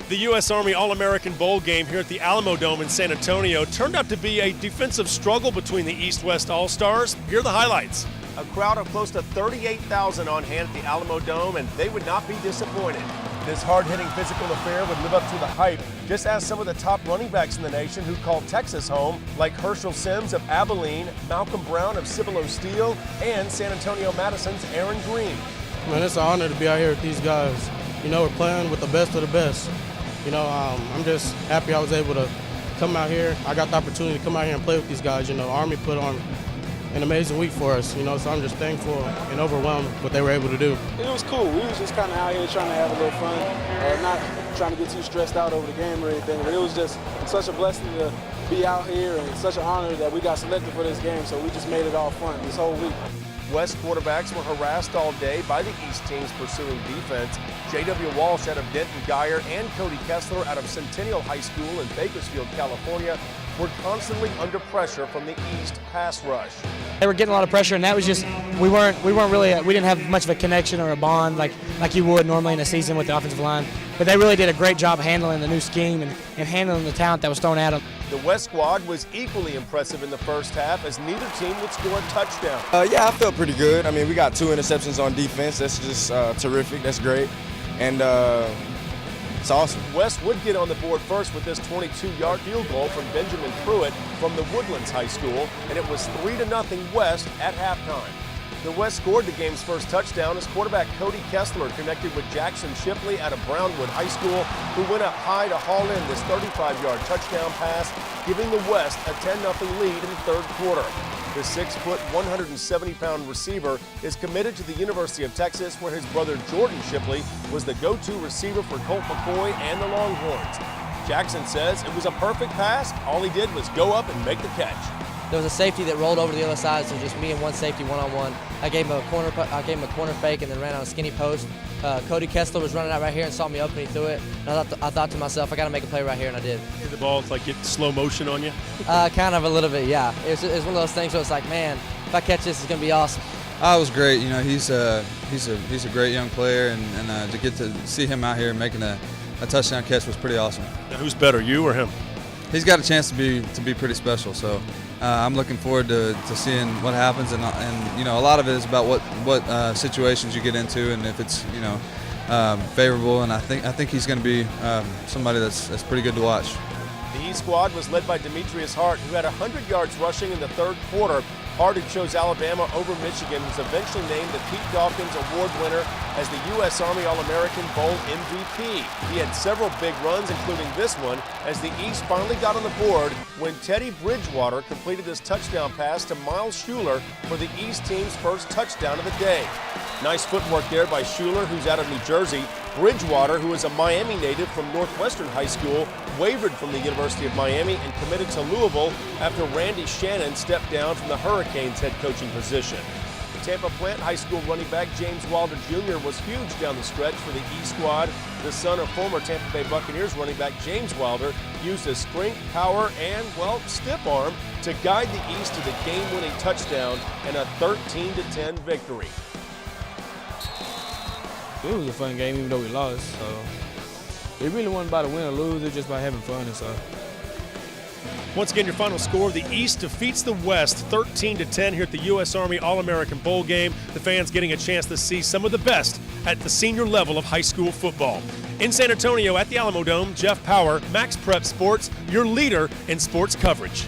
The U.S. Army All-American Bowl game here at the Alamodome in San Antonio turned out to be a defensive struggle between the East-West All-Stars. Here are the highlights. A crowd of close to 38,000 on hand at the Alamodome, and they would not be disappointed. This hard-hitting physical affair would live up to the hype, just as some of the top running backs in the nation who call Texas home, like Herschel Sims of Abilene, Malcolm Brown of Cibolo Steele, and San Antonio Madison's Aaron Green. Man, it's an honor to be out here with these guys. You know, we're playing with the best of the best. You know, I'm just happy I was able to come out here. I got the opportunity to come out here and play with these guys. You know, Army put on an amazing week for us, you know, so I'm just thankful and overwhelmed what they were able to do. It was cool. We was just kind of out here trying to have a little fun, not trying to get too stressed out over the game or anything, but it was just such a blessing to be out here and such an honor that we got selected for this game, so we just made it all fun this whole week. West quarterbacks were harassed all day by the East teams pursuing defense. J.W. Walsh out of Denton Geyer and Cody Kessler out of Centennial High School in Bakersfield, California, were constantly under pressure from the East pass rush. They were getting a lot of pressure, and that was just we didn't have much of a connection or a bond like you would normally in a season with the offensive line. But they really did a great job handling the new scheme and handling the talent that was thrown at them. The West squad was equally impressive in the first half as neither team would score a touchdown. Yeah, I felt pretty good. I mean, we got 2 interceptions on defense. That's just terrific. That's great. And it's awesome. West would get on the board first with this 22-yard field goal from Benjamin Pruitt from the Woodlands High School, and it was 3-0 West at halftime. The West scored the game's first touchdown as quarterback Cody Kessler connected with Jackson Shipley out of Brownwood High School, who went up high to haul in this 35-yard touchdown pass, giving the West a 10-0 lead in the third quarter. The 6-foot, 170-pound receiver is committed to the University of Texas, where his brother Jordan Shipley was the go-to receiver for Colt McCoy and the Longhorns. Jackson says it was a perfect pass. All he did was go up and make the catch. There was a safety that rolled over to the other side, so just me and one safety one-on-one. I gave him a corner fake and then ran on a skinny post. Cody Kessler was running out right here and saw me open, and he threw it. And I thought to myself, I got to make a play right here, and I did. The ball, it's like get slow motion on you? Kind of a little bit, yeah. It was one of those things where it's like, man, if I catch this, it's going to be awesome. It was great. You know, he's a great young player, and to get to see him out here making a touchdown catch was pretty awesome. Now, who's better, you or him? He's got a chance to be pretty special. So I'm looking forward to seeing what happens, and you know, a lot of it is about what situations you get into, and if it's favorable. And I think he's going to be somebody that's pretty good to watch. The East squad was led by Demetrius Hart, who had 100 yards rushing in the third quarter. Hart, who chose Alabama over Michigan, was eventually named the Pete Dawkins Award winner as the U.S. Army All-American Bowl MVP. He had several big runs, including this one, as the East finally got on the board when Teddy Bridgewater completed this touchdown pass to Miles Schuler for the East team's first touchdown of the day. Nice footwork there by Schuler, who's out of New Jersey. Bridgewater, who is a Miami native from Northwestern High School, wavered from the University of Miami and committed to Louisville after Randy Shannon stepped down from the Hurricanes head coaching position. Tampa Plant High School running back James Wilder Jr. was huge down the stretch for the East squad. The son of former Tampa Bay Buccaneers running back James Wilder used his strength, power, and, well, stiff arm to guide the East to the game-winning touchdown and a 13-10 victory. It was a fun game, even though we lost. So it really wasn't about a win or lose. It was just about having fun and stuff. Once again, your final score, the East defeats the West 13-10 here at the U.S. Army All-American Bowl game. The fans getting a chance to see some of the best at the senior level of high school football. In San Antonio at the Alamodome, Jeff Power, Max Prep Sports, your leader in sports coverage.